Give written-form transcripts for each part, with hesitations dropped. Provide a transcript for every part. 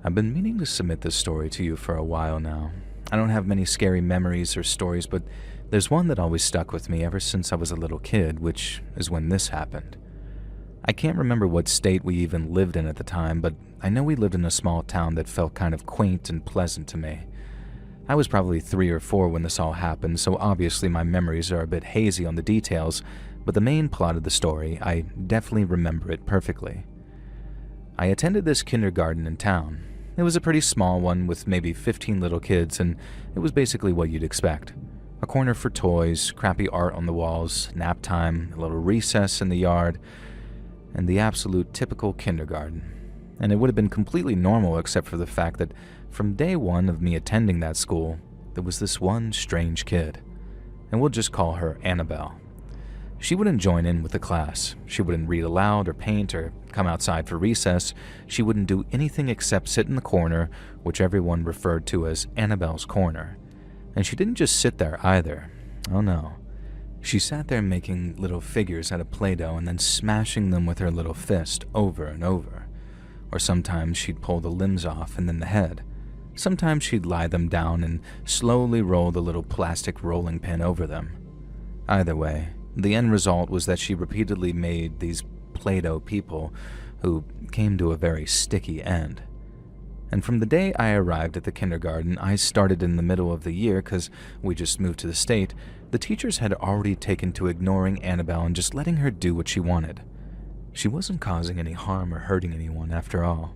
I've been meaning to submit this story to you for a while now. I don't have many scary memories or stories, but there's one that always stuck with me ever since I was a little kid, which is when this happened. I can't remember what state we even lived in at the time, but I know we lived in a small town that felt kind of quaint and pleasant to me. I was probably 3 or 4 when this all happened, so obviously my memories are a bit hazy on the details, but the main plot of the story, I definitely remember it perfectly. I attended this kindergarten in town. It was a pretty small one with maybe 15 little kids, and it was basically what you'd expect. A corner for toys, crappy art on the walls, nap time, a little recess in the yard, and the absolute typical kindergarten. And it would have been completely normal except for the fact that from day one of me attending that school, there was this one strange kid. And we'll just call her Annabelle. She wouldn't join in with the class. She wouldn't read aloud or paint or come outside for recess. She wouldn't do anything except sit in the corner, which everyone referred to as Annabelle's corner. And she didn't just sit there either. Oh no. She sat there making little figures out of Play-Doh and then smashing them with her little fist over and over. Or sometimes she'd pull the limbs off and then the head. Sometimes she'd lie them down and slowly roll the little plastic rolling pin over them. Either way, the end result was that she repeatedly made these Play-Doh people who came to a very sticky end. And from the day I arrived at the kindergarten, I started in the middle of the year because we just moved to the state, the teachers had already taken to ignoring Annabelle and just letting her do what she wanted. She wasn't causing any harm or hurting anyone after all.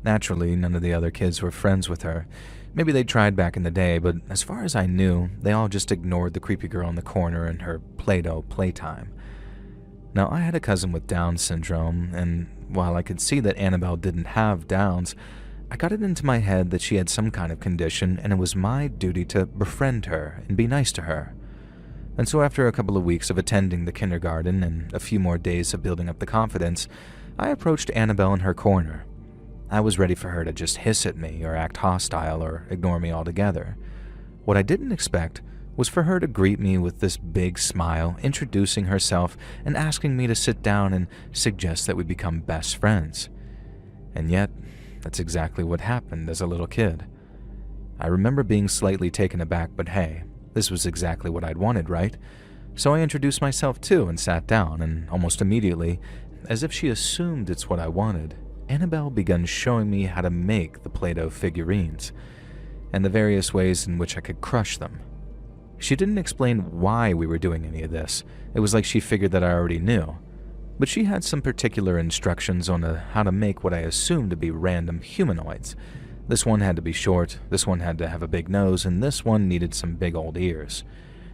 Naturally, none of the other kids were friends with her. Maybe they tried back in the day, but as far as I knew, they all just ignored the creepy girl in the corner and her Play-Doh playtime. Now, I had a cousin with Down syndrome, and while I could see that Annabelle didn't have Downs, I got it into my head that she had some kind of condition, and it was my duty to befriend her and be nice to her. And so after a couple of weeks of attending the kindergarten and a few more days of building up the confidence, I approached Annabelle in her corner. I was ready for her to just hiss at me or act hostile or ignore me altogether. What I didn't expect was for her to greet me with this big smile, introducing herself and asking me to sit down and suggest that we become best friends. And yet, that's exactly what happened as a little kid. I remember being slightly taken aback, but hey, this was exactly what I'd wanted, right? So I introduced myself too and sat down, and almost immediately, as if she assumed it's what I wanted, Annabelle began showing me how to make the Play-Doh figurines, and the various ways in which I could crush them. She didn't explain why we were doing any of this. It was like she figured that I already knew. But she had some particular instructions on how to make what I assumed to be random humanoids. This one had to be short, this one had to have a big nose, and this one needed some big old ears.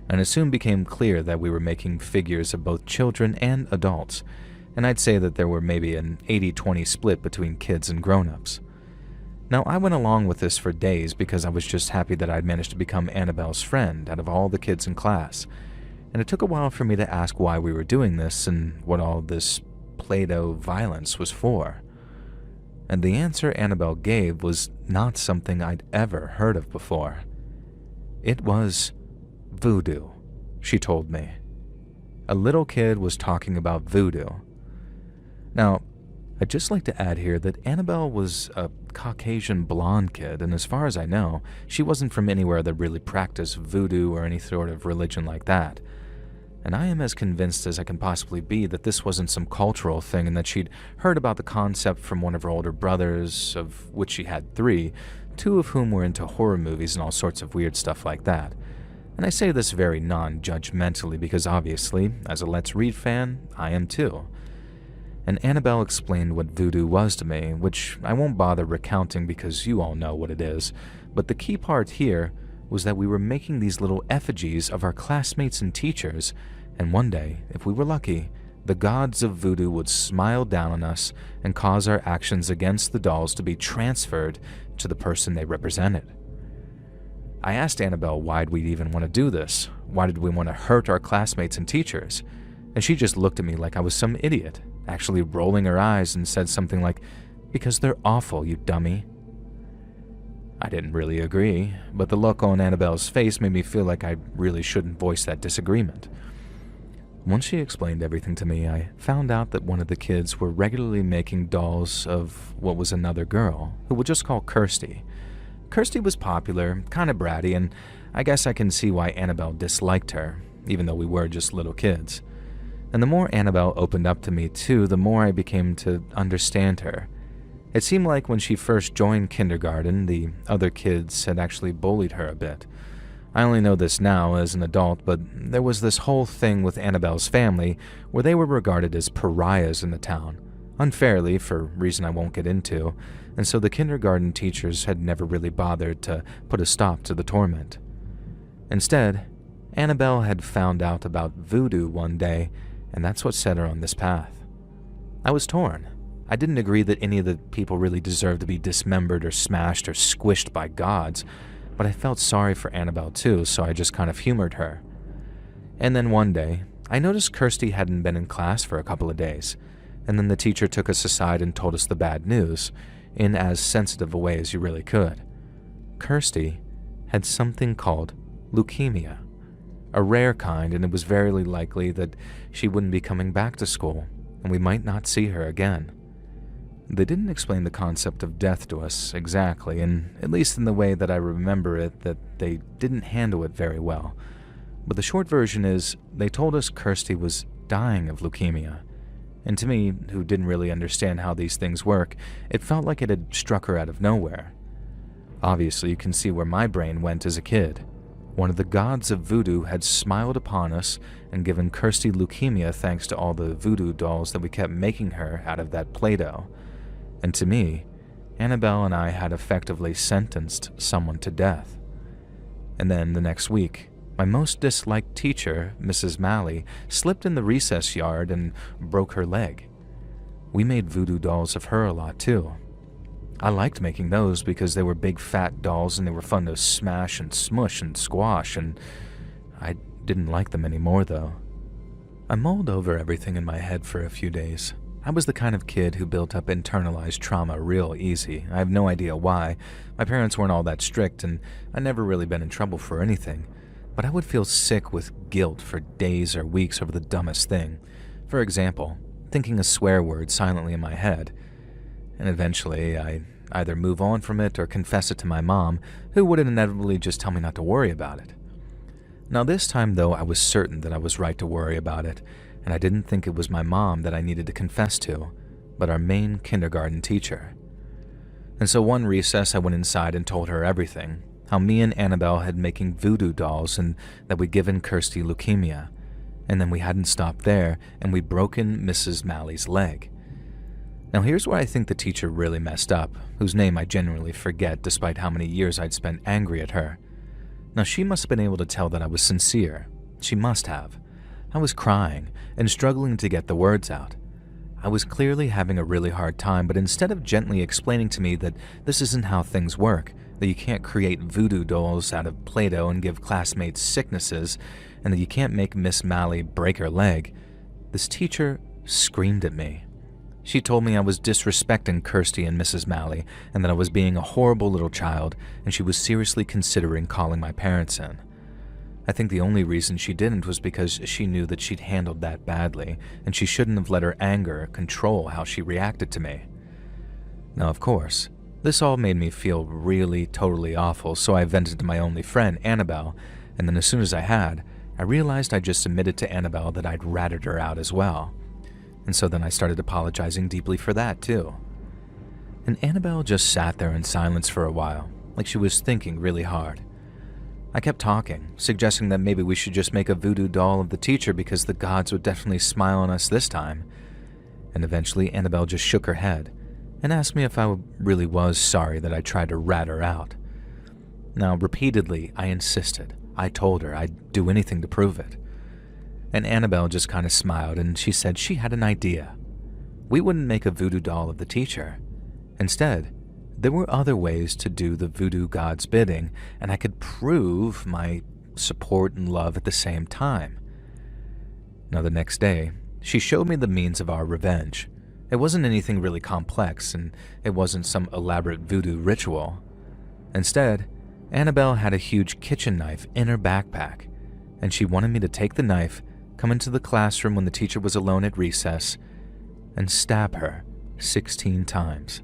And it soon became clear that we were making figures of both children and adults, and I'd say that there were maybe an 80-20 split between kids and grown-ups. Now, I went along with this for days because I was just happy that I'd managed to become Annabelle's friend out of all the kids in class, and it took a while for me to ask why we were doing this and what all this Play-Doh violence was for. And the answer Annabelle gave was not something I'd ever heard of before. It was voodoo, she told me. A little kid was talking about voodoo. Now, I'd just like to add here that Annabelle was a Caucasian blonde kid, and as far as I know, she wasn't from anywhere that really practiced voodoo or any sort of religion like that. And I am as convinced as I can possibly be that this wasn't some cultural thing and that she'd heard about the concept from one of her older brothers, of which she had 3, 2 of whom were into horror movies and all sorts of weird stuff like that. And I say this very non-judgmentally because obviously, as a Let's Read fan, I am too. And Annabelle explained what voodoo was to me, which I won't bother recounting because you all know what it is, but the key part here was that we were making these little effigies of our classmates and teachers, and one day, if we were lucky, the gods of voodoo would smile down on us and cause our actions against the dolls to be transferred to the person they represented. I asked Annabelle why we'd even want to do this. Why did we want to hurt our classmates and teachers? And she just looked at me like I was some idiot, actually rolling her eyes and said something like, "Because they're awful, you dummy." I didn't really agree, but the look on Annabelle's face made me feel like I really shouldn't voice that disagreement. Once she explained everything to me, I found out that one of the kids were regularly making dolls of what was another girl, who we'll just call Kirsty. Kirsty was popular, kind of bratty, and I guess I can see why Annabelle disliked her, even though we were just little kids. And the more Annabelle opened up to me too, the more I became to understand her. It seemed like when she first joined kindergarten, the other kids had actually bullied her a bit. I only know this now as an adult, but there was this whole thing with Annabelle's family where they were regarded as pariahs in the town, unfairly for a reason I won't get into, and so the kindergarten teachers had never really bothered to put a stop to the torment. Instead, Annabelle had found out about voodoo one day, and that's what set her on this path. I was torn. I didn't agree that any of the people really deserved to be dismembered or smashed or squished by gods, but I felt sorry for Annabelle too, so I just kind of humored her. And then one day, I noticed Kirsty hadn't been in class for a couple of days, and then the teacher took us aside and told us the bad news, in as sensitive a way as you really could. Kirsty had something called leukemia, a rare kind, and it was very likely that she wouldn't be coming back to school, and we might not see her again. They didn't explain the concept of death to us exactly, and at least in the way that I remember it, that they didn't handle it very well. But the short version is, they told us Kirsty was dying of leukemia. And to me, who didn't really understand how these things work, it felt like it had struck her out of nowhere. Obviously, you can see where my brain went as a kid. One of the gods of voodoo had smiled upon us and given Kirsty leukemia thanks to all the voodoo dolls that we kept making her out of that Play-Doh. And to me, Annabelle and I had effectively sentenced someone to death. And then the next week, my most disliked teacher, Mrs. Malley, slipped in the recess yard and broke her leg. We made voodoo dolls of her a lot too. I liked making those because they were big fat dolls and they were fun to smash and smush and squash, and I didn't like them anymore though. I mulled over everything in my head for a few days. I was the kind of kid who built up internalized trauma real easy. I have no idea why. My parents weren't all that strict, and I'd never really been in trouble for anything. But I would feel sick with guilt for days or weeks over the dumbest thing. For example, thinking a swear word silently in my head. And eventually, I'd either move on from it or confess it to my mom, who would inevitably just tell me not to worry about it. Now this time, though, I was certain that I was right to worry about it, and I didn't think it was my mom that I needed to confess to, but our main kindergarten teacher. And so one recess I went inside and told her everything, how me and Annabelle had making voodoo dolls and that we'd given Kirsty leukemia. And then we hadn't stopped there, and we'd broken Mrs. Malley's leg. Now here's where I think the teacher really messed up, whose name I genuinely forget despite how many years I'd spent angry at her. Now she must have been able to tell that I was sincere. She must have. I was crying and struggling to get the words out. I was clearly having a really hard time, but instead of gently explaining to me that this isn't how things work, that you can't create voodoo dolls out of Play-Doh and give classmates sicknesses, and that you can't make Miss Malley break her leg, this teacher screamed at me. She told me I was disrespecting Kirsty and Mrs. Malley, and that I was being a horrible little child, and she was seriously considering calling my parents in. I think the only reason she didn't was because she knew that she'd handled that badly, and she shouldn't have let her anger control how she reacted to me. Now, of course, this all made me feel really, totally awful, so I vented to my only friend, Annabelle, and then as soon as I had, I realized I just admitted to Annabelle that I'd ratted her out as well. And so then I started apologizing deeply for that, too. And Annabelle just sat there in silence for a while, like she was thinking really hard. I kept talking, suggesting that maybe we should just make a voodoo doll of the teacher because the gods would definitely smile on us this time. And eventually Annabelle just shook her head and asked me if I really was sorry that I tried to rat her out. Now, repeatedly, I insisted. I told her I'd do anything to prove it. And Annabelle just kind of smiled, and she said she had an idea. We wouldn't make a voodoo doll of the teacher. Instead, there were other ways to do the voodoo god's bidding, and I could prove my support and love at the same time. Now, the next day, she showed me the means of our revenge. It wasn't anything really complex, and it wasn't some elaborate voodoo ritual. Instead, Annabelle had a huge kitchen knife in her backpack, and she wanted me to take the knife, come into the classroom when the teacher was alone at recess, and stab her 16 times.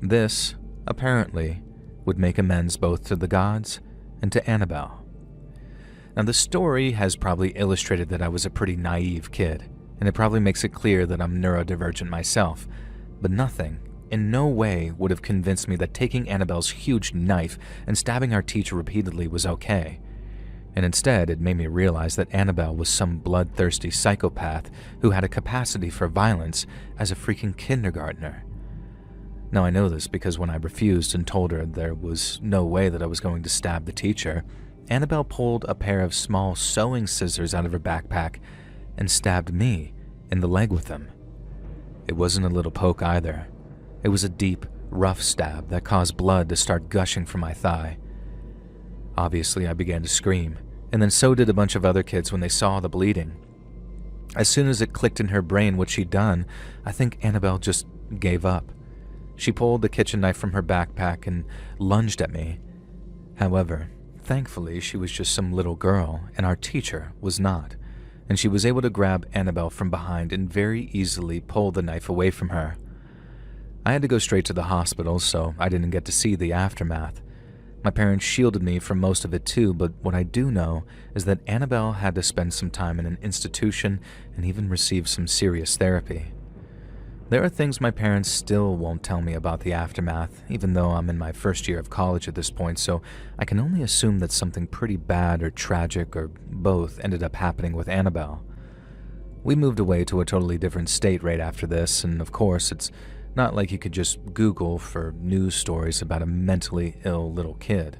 This, apparently, would make amends both to the gods and to Annabelle. Now, the story has probably illustrated that I was a pretty naive kid, and it probably makes it clear that I'm neurodivergent myself, but nothing, in no way, would have convinced me that taking Annabelle's huge knife and stabbing our teacher repeatedly was okay. And instead, it made me realize that Annabelle was some bloodthirsty psychopath who had a capacity for violence as a freaking kindergartner. Now, I know this because when I refused and told her there was no way that I was going to stab the teacher, Annabelle pulled a pair of small sewing scissors out of her backpack and stabbed me in the leg with them. It wasn't a little poke either. It was a deep, rough stab that caused blood to start gushing from my thigh. Obviously, I began to scream, and then so did a bunch of other kids when they saw the bleeding. As soon as it clicked in her brain what she'd done, I think Annabelle just gave up. She pulled the kitchen knife from her backpack and lunged at me. However, thankfully, she was just some little girl, and our teacher was not, and she was able to grab Annabelle from behind and very easily pull the knife away from her. I had to go straight to the hospital, so I didn't get to see the aftermath. My parents shielded me from most of it too, but what I do know is that Annabelle had to spend some time in an institution and even receive some serious therapy. There are things my parents still won't tell me about the aftermath, even though I'm in my first year of college at this point, so I can only assume that something pretty bad or tragic or both ended up happening with Annabelle. We moved away to a totally different state right after this, and of course, it's not like you could just Google for news stories about a mentally ill little kid.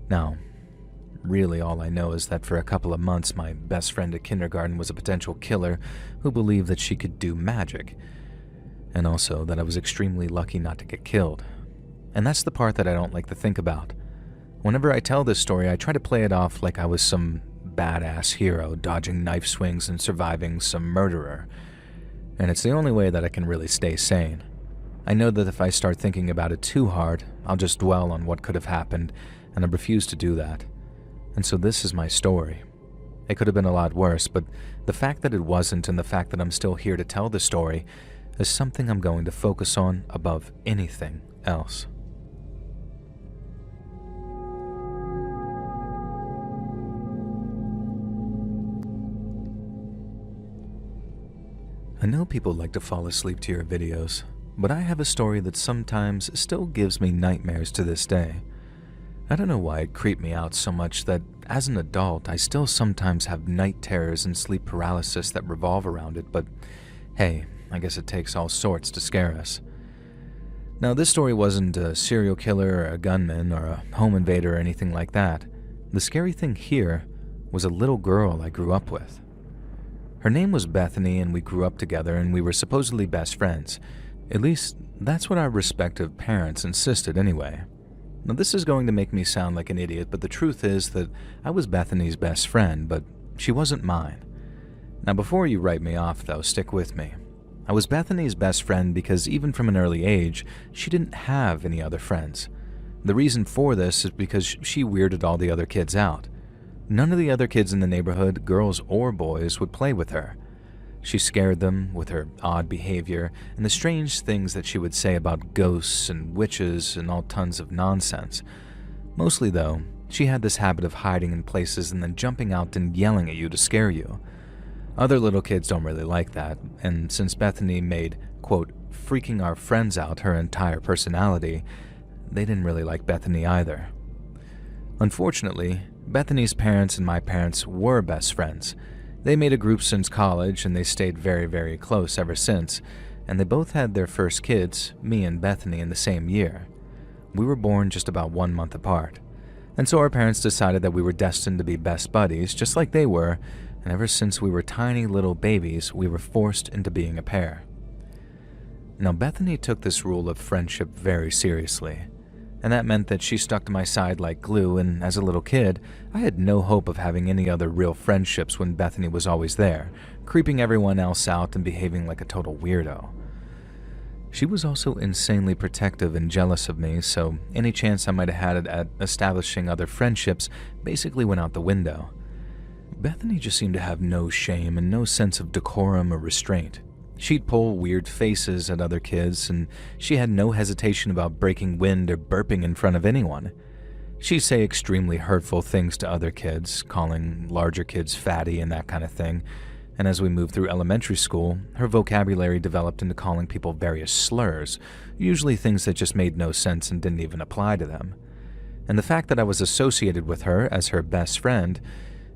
Now, really all I know is that for a couple of months my best friend at kindergarten was a potential killer who believed that she could do magic, and also that I was extremely lucky not to get killed. And that's the part that I don't like to think about. Whenever I tell this story, I try to play it off like I was some badass hero dodging knife swings and surviving some murderer. And it's the only way that I can really stay sane. I know that if I start thinking about it too hard, I'll just dwell on what could have happened, and I refuse to do that. And so this is my story. It could have been a lot worse, but the fact that it wasn't and the fact that I'm still here to tell the story is something I'm going to focus on above anything else. I know people like to fall asleep to your videos, but I have a story that sometimes still gives me nightmares to this day. I don't know why it creeped me out so much that, as an adult, I still sometimes have night terrors and sleep paralysis that revolve around it, but hey, I guess it takes all sorts to scare us. Now, this story wasn't a serial killer or a gunman or a home invader or anything like that. The scary thing here was a little girl I grew up with. Her name was Bethany, and we grew up together, and we were supposedly best friends. At least, that's what our respective parents insisted anyway. Now, this is going to make me sound like an idiot, but the truth is that I was Bethany's best friend, but she wasn't mine. Now, before you write me off, though, stick with me. I was Bethany's best friend because even from an early age, she didn't have any other friends. The reason for this is because she weirded all the other kids out. None of the other kids in the neighborhood, girls or boys, would play with her. She scared them with her odd behavior and the strange things that she would say about ghosts and witches and all tons of nonsense. Mostly, though, she had this habit of hiding in places and then jumping out and yelling at you to scare you. Other little kids don't really like that, and since Bethany made, quote, freaking our friends out her entire personality, they didn't really like Bethany either. Unfortunately, Bethany's parents and my parents were best friends. They made a group since college, and they stayed very, very close ever since, and they both had their first kids, me and Bethany, in the same year. We were born just about 1 month apart, and so our parents decided that we were destined to be best buddies, just like they were, and ever since we were tiny little babies, we were forced into being a pair. Now, Bethany took this rule of friendship very seriously, and that meant that she stuck to my side like glue, and as a little kid, I had no hope of having any other real friendships when Bethany was always there, creeping everyone else out and behaving like a total weirdo. She was also insanely protective and jealous of me, so any chance I might have had at establishing other friendships basically went out the window. Bethany just seemed to have no shame and no sense of decorum or restraint. She'd pull weird faces at other kids, and she had no hesitation about breaking wind or burping in front of anyone. She'd say extremely hurtful things to other kids, calling larger kids fatty and that kind of thing, and as we moved through elementary school, her vocabulary developed into calling people various slurs, usually things that just made no sense and didn't even apply to them. And the fact that I was associated with her as her best friend,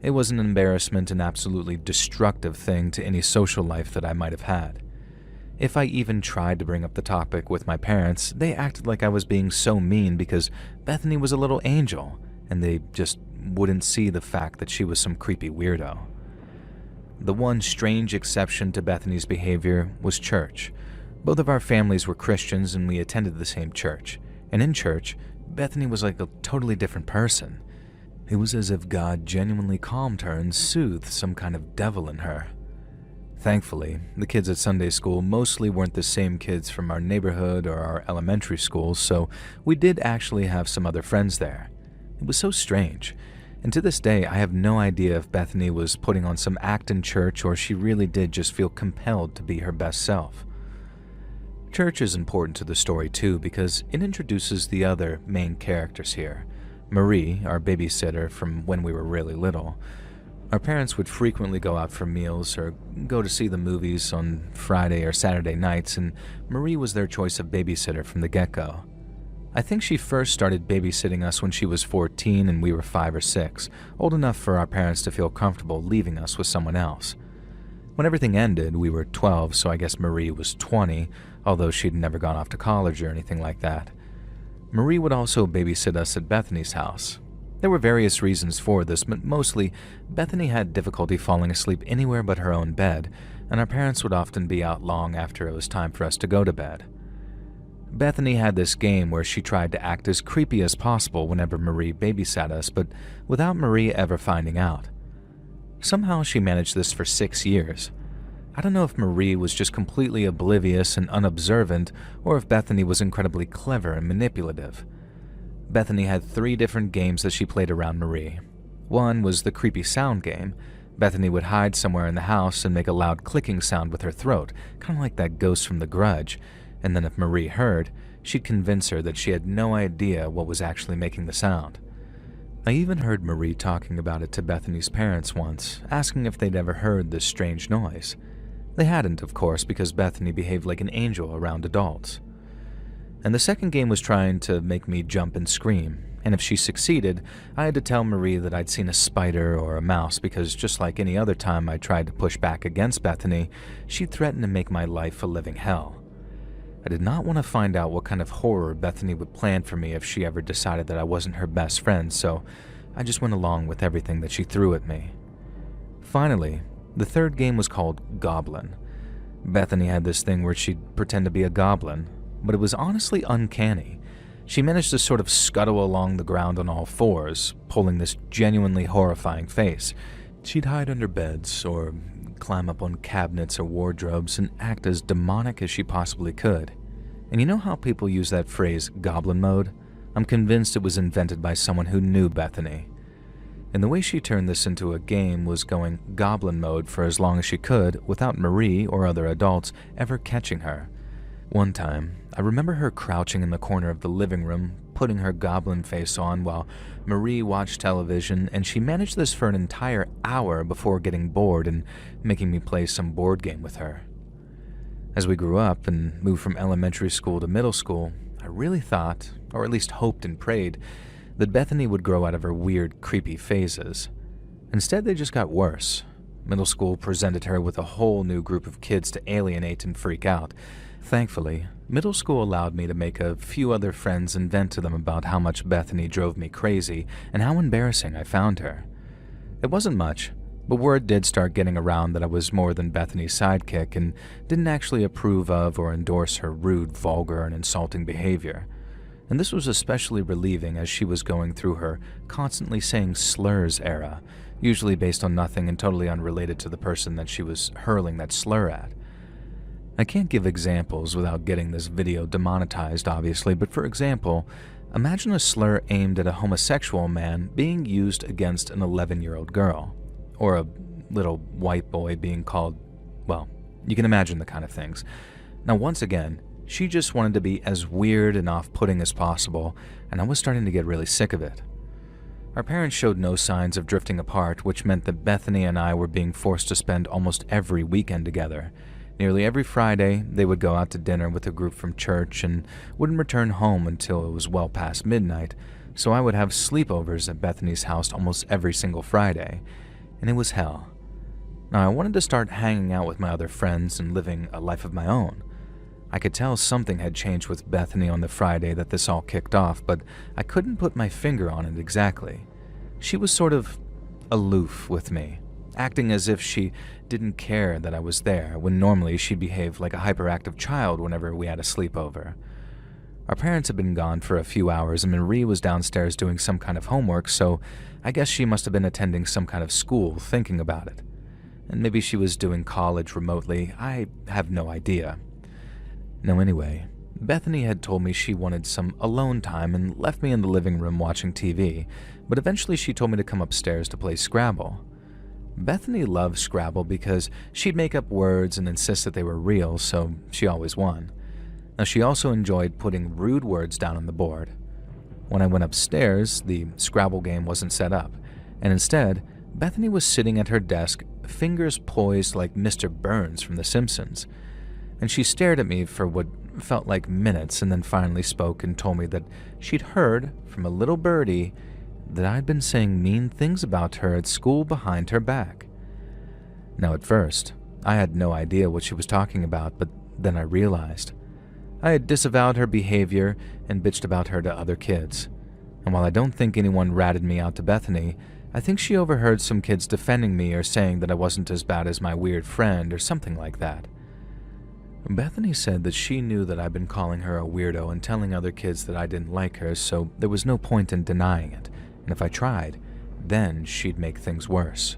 it was an embarrassment and absolutely destructive thing to any social life that I might have had. If I even tried to bring up the topic with my parents, they acted like I was being so mean because Bethany was a little angel, and they just wouldn't see the fact that she was some creepy weirdo. The one strange exception to Bethany's behavior was church. Both of our families were Christians and we attended the same church. And in church, Bethany was like a totally different person. It was as if God genuinely calmed her and soothed some kind of devil in her. Thankfully, the kids at Sunday school mostly weren't the same kids from our neighborhood or our elementary school, so we did actually have some other friends there. It was so strange. And to this day, I have no idea if Bethany was putting on some act in church or she really did just feel compelled to be her best self. Church is important to the story too because it introduces the other main characters here. Marie, our babysitter from when we were really little. Our parents would frequently go out for meals or go to see the movies on Friday or Saturday nights, and Marie was their choice of babysitter from the get-go. I think she first started babysitting us when she was 14 and we were 5 or 6, old enough for our parents to feel comfortable leaving us with someone else. When everything ended, we were 12, so I guess Marie was 20, although she'd never gone off to college or anything like that. Marie would also babysit us at Bethany's house. There were various reasons for this, but mostly, Bethany had difficulty falling asleep anywhere but her own bed, and our parents would often be out long after it was time for us to go to bed. Bethany had this game where she tried to act as creepy as possible whenever Marie babysat us, but without Marie ever finding out. Somehow she managed this for 6 years. I don't know if Marie was just completely oblivious and unobservant, or if Bethany was incredibly clever and manipulative. Bethany had 3 different games that she played around Marie. One was the creepy sound game. Bethany would hide somewhere in the house and make a loud clicking sound with her throat, kind of like that ghost from The Grudge, and then if Marie heard, she'd convince her that she had no idea what was actually making the sound. I even heard Marie talking about it to Bethany's parents once, asking if they'd ever heard this strange noise. They hadn't, of course, because Bethany behaved like an angel around adults. And the second game was trying to make me jump and scream, and if she succeeded, I had to tell Marie that I'd seen a spider or a mouse because just like any other time I tried to push back against Bethany, she threatened to make my life a living hell. I did not want to find out what kind of horror Bethany would plan for me if she ever decided that I wasn't her best friend, so I just went along with everything that she threw at me. Finally, the third game was called Goblin. Bethany had this thing where she'd pretend to be a goblin, but it was honestly uncanny. She managed to sort of scuttle along the ground on all fours, pulling this genuinely horrifying face. She'd hide under beds or climb up on cabinets or wardrobes and act as demonic as she possibly could. And you know how people use that phrase, goblin mode? I'm convinced it was invented by someone who knew Bethany. And the way she turned this into a game was going goblin mode for as long as she could without Marie or other adults ever catching her. One time, I remember her crouching in the corner of the living room, putting her goblin face on while Marie watched television, and she managed this for an entire hour before getting bored and making me play some board game with her. As we grew up and moved from elementary school to middle school, I really thought, or at least hoped and prayed, that Bethany would grow out of her weird, creepy phases. Instead, they just got worse. Middle school presented her with a whole new group of kids to alienate and freak out. Thankfully, middle school allowed me to make a few other friends and vent to them about how much Bethany drove me crazy and how embarrassing I found her. It wasn't much, but word did start getting around that I was more than Bethany's sidekick and didn't actually approve of or endorse her rude, vulgar, and insulting behavior. And this was especially relieving as she was going through her constantly saying slurs era, usually based on nothing and totally unrelated to the person that she was hurling that slur at. I can't give examples without getting this video demonetized, obviously, but for example, imagine a slur aimed at a homosexual man being used against an 11-year-old girl. or a little white boy being called, well, you can imagine the kind of things. Now, once again, she just wanted to be as weird and off-putting as possible, and I was starting to get really sick of it. Our parents showed no signs of drifting apart, which meant that Bethany and I were being forced to spend almost every weekend together. Nearly every Friday, they would go out to dinner with a group from church and wouldn't return home until it was well past midnight, so I would have sleepovers at Bethany's house almost every single Friday, and it was hell. Now, I wanted to start hanging out with my other friends and living a life of my own. I could tell something had changed with Bethany on the Friday that this all kicked off, but I couldn't put my finger on it exactly. She was sort of aloof with me, acting as if she didn't care that I was there, when normally she'd behave like a hyperactive child whenever we had a sleepover. Our parents had been gone for a few hours, and Marie was downstairs doing some kind of homework, so I guess she must have been attending some kind of school thinking about it. And maybe she was doing college remotely, I have no idea. No, anyway, Bethany had told me she wanted some alone time and left me in the living room watching TV, but eventually she told me to come upstairs to play Scrabble. Bethany loved Scrabble because she'd make up words and insist that they were real, so she always won. Now, she also enjoyed putting rude words down on the board. When I went upstairs, the Scrabble game wasn't set up, and instead, Bethany was sitting at her desk, fingers poised like Mr. Burns from The Simpsons. And she stared at me for what felt like minutes and then finally spoke and told me that she'd heard from a little birdie that I'd been saying mean things about her at school behind her back. Now, at first, I had no idea what she was talking about, but then I realized. I had disavowed her behavior and bitched about her to other kids. And while I don't think anyone ratted me out to Bethany, I think she overheard some kids defending me or saying that I wasn't as bad as my weird friend or something like that. Bethany said that she knew that I'd been calling her a weirdo and telling other kids that I didn't like her, so there was no point in denying it, and if I tried, then she'd make things worse.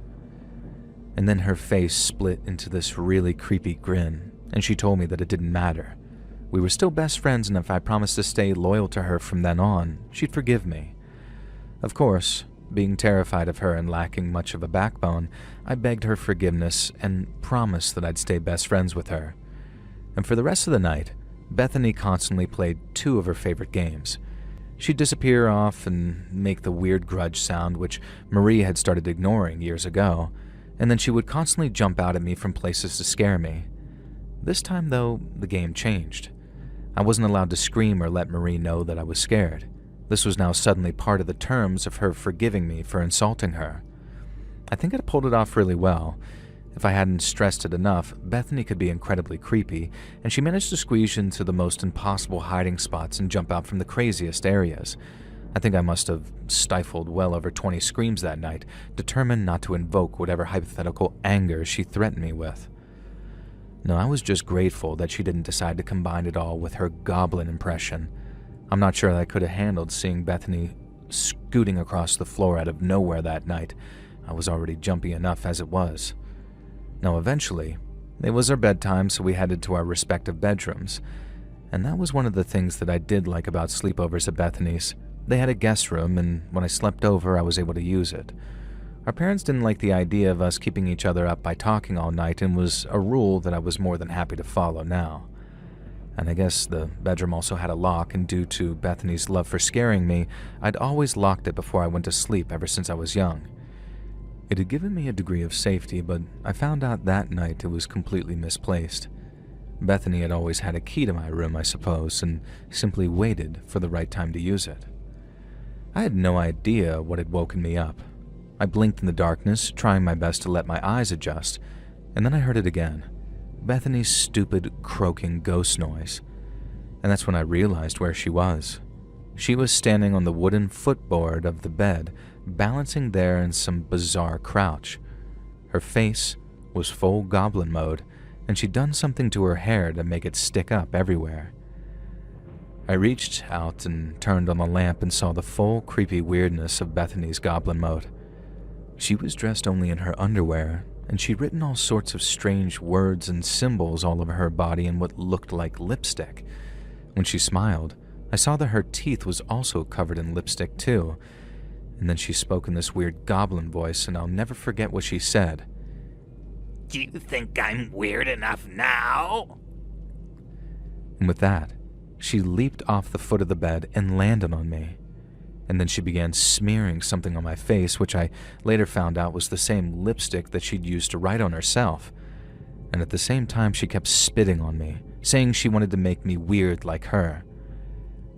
And then her face split into this really creepy grin, and she told me that it didn't matter. We were still best friends, and if I promised to stay loyal to her from then on, she'd forgive me. Of course, being terrified of her and lacking much of a backbone, I begged her forgiveness and promised that I'd stay best friends with her. And for the rest of the night, Bethany constantly played two of her favorite games. She'd disappear off and make the weird grudge sound, which Marie had started ignoring years ago, and then she would constantly jump out at me from places to scare me. This time, though, the game changed. I wasn't allowed to scream or let Marie know that I was scared. This was now suddenly part of the terms of her forgiving me for insulting her. I think I'd pulled it off really well. If I hadn't stressed it enough, Bethany could be incredibly creepy, and she managed to squeeze into the most impossible hiding spots and jump out from the craziest areas. I think I must have stifled well over 20 screams that night, determined not to invoke whatever hypothetical anger she threatened me with. No, I was just grateful that she didn't decide to combine it all with her goblin impression. I'm not sure that I could have handled seeing Bethany scooting across the floor out of nowhere that night. I was already jumpy enough as it was. Now, eventually, it was our bedtime, so we headed to our respective bedrooms. And that was one of the things that I did like about sleepovers at Bethany's. They had a guest room, and when I slept over, I was able to use it. Our parents didn't like the idea of us keeping each other up by talking all night, and was a rule that I was more than happy to follow now. And I guess the bedroom also had a lock, and due to Bethany's love for scaring me, I'd always locked it before I went to sleep ever since I was young. It had given me a degree of safety, but I found out that night it was completely misplaced. Bethany had always had a key to my room, I suppose, and simply waited for the right time to use it. I had no idea what had woken me up. I blinked in the darkness, trying my best to let my eyes adjust, and then I heard it again. Bethany's stupid, croaking ghost noise. And that's when I realized where she was. She was standing on the wooden footboard of the bed, balancing there in some bizarre crouch. Her face was full goblin mode, and she'd done something to her hair to make it stick up everywhere. I reached out and turned on the lamp and saw the full creepy weirdness of Bethany's goblin mode. She was dressed only in her underwear, and she'd written all sorts of strange words and symbols all over her body in what looked like lipstick. When she smiled, I saw that her teeth was also covered in lipstick too, And then she spoke in this weird goblin voice, and I'll never forget what she said. Do you think I'm weird enough now? And with that, she leaped off the foot of the bed and landed on me. And then she began smearing something on my face, which I later found out was the same lipstick that she'd used to write on herself. And at the same time, she kept spitting on me, saying she wanted to make me weird like her.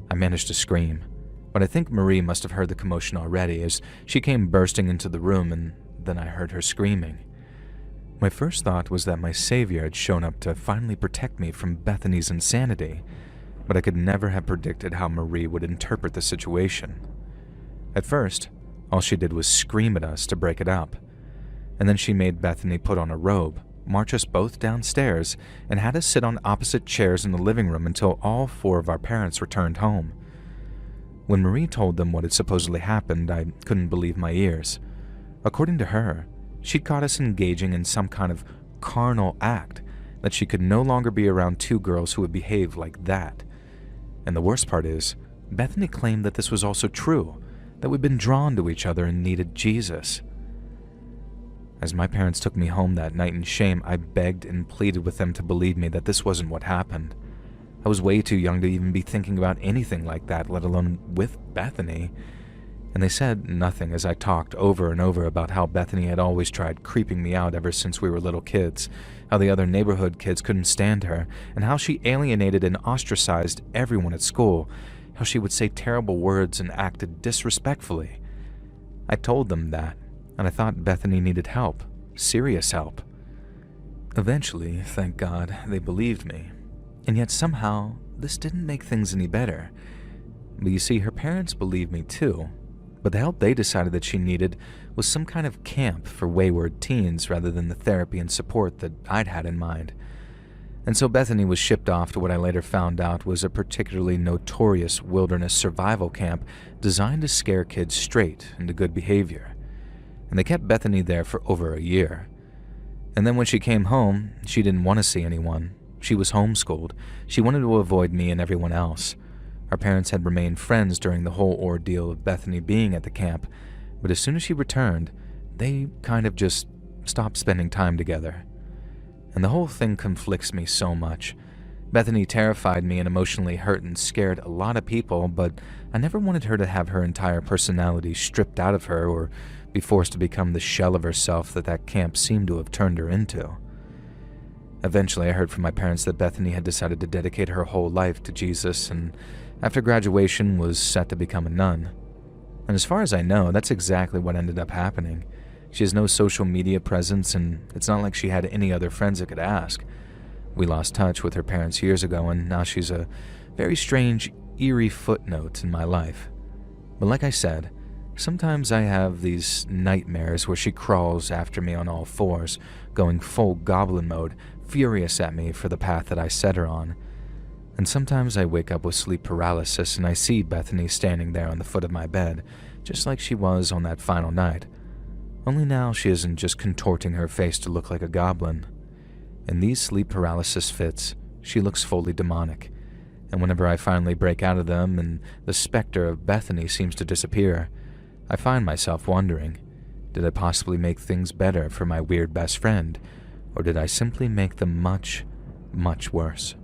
I managed to scream, but I think Marie must have heard the commotion already, as she came bursting into the room, and then I heard her screaming. My first thought was that my savior had shown up to finally protect me from Bethany's insanity, but I could never have predicted how Marie would interpret the situation. At first, all she did was scream at us to break it up, and then she made Bethany put on a robe, march us both downstairs, and had us sit on opposite chairs in the living room until all 4 of our parents returned home. When Marie told them what had supposedly happened, I couldn't believe my ears. According to her, she'd caught us engaging in some kind of carnal act, that she could no longer be around 2 girls who would behave like that. And the worst part is, Bethany claimed that this was also true, that we'd been drawn to each other and needed Jesus. As my parents took me home that night in shame, I begged and pleaded with them to believe me that this wasn't what happened. I was way too young to even be thinking about anything like that, let alone with Bethany. And they said nothing as I talked over and over about how Bethany had always tried creeping me out ever since we were little kids, how the other neighborhood kids couldn't stand her, and how she alienated and ostracized everyone at school, how she would say terrible words and acted disrespectfully. I told them that, and I thought Bethany needed help, serious help. Eventually, thank God, they believed me. And yet somehow, this didn't make things any better. But you see, her parents believed me too. But the help they decided that she needed was some kind of camp for wayward teens rather than the therapy and support that I'd had in mind. And so Bethany was shipped off to what I later found out was a particularly notorious wilderness survival camp designed to scare kids straight into good behavior. And they kept Bethany there for over a year. And then when she came home, she didn't want to see anyone. She was homeschooled. She wanted to avoid me and everyone else. Our parents had remained friends during the whole ordeal of Bethany being at the camp, but as soon as she returned, they kind of just stopped spending time together. And the whole thing conflicts me so much. Bethany terrified me and emotionally hurt and scared a lot of people, but I never wanted her to have her entire personality stripped out of her or be forced to become the shell of herself that camp seemed to have turned her into. Eventually, I heard from my parents that Bethany had decided to dedicate her whole life to Jesus, and after graduation was set to become a nun. And as far as I know, that's exactly what ended up happening. She has no social media presence, and it's not like she had any other friends that could ask. We lost touch with her parents years ago, and now she's a very strange, eerie footnote in my life. But like I said, sometimes I have these nightmares where she crawls after me on all 4s, going full goblin mode, furious at me for the path that I set her on. And sometimes I wake up with sleep paralysis and I see Bethany standing there on the foot of my bed, just like she was on that final night. Only now she isn't just contorting her face to look like a goblin. In these sleep paralysis fits, she looks fully demonic. And whenever I finally break out of them and the specter of Bethany seems to disappear, I find myself wondering, did I possibly make things better for my weird best friend, or did I simply make them much, much worse?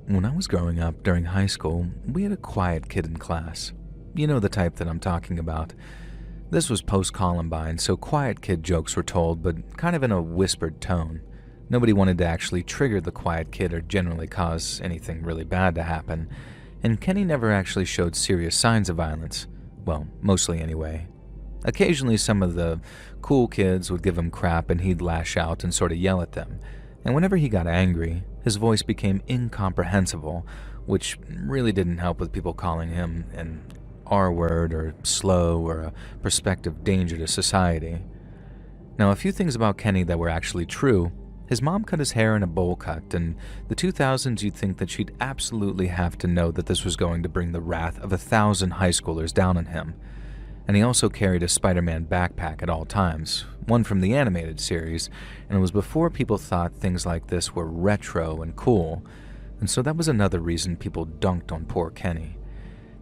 When I was growing up during high school, we had a quiet kid in class. You know the type that I'm talking about. This was post-Columbine, so quiet kid jokes were told, but kind of in a whispered tone. Nobody wanted to actually trigger the quiet kid or generally cause anything really bad to happen, and Kenny never actually showed serious signs of violence. Well, mostly anyway. Occasionally some of the cool kids would give him crap and he'd lash out and sort of yell at them. And whenever he got angry, his voice became incomprehensible, which really didn't help with people calling him an R-word or slow or a prospective danger to society. Now, a few things about Kenny that were actually true. His mom cut his hair in a bowl cut, and the 2000s you'd think that she'd absolutely have to know that this was going to bring the wrath of 1,000 high schoolers down on him. and he also carried a Spider-Man backpack at all times, one from the animated series, and it was before people thought things like this were retro and cool, and so that was another reason people dunked on poor Kenny.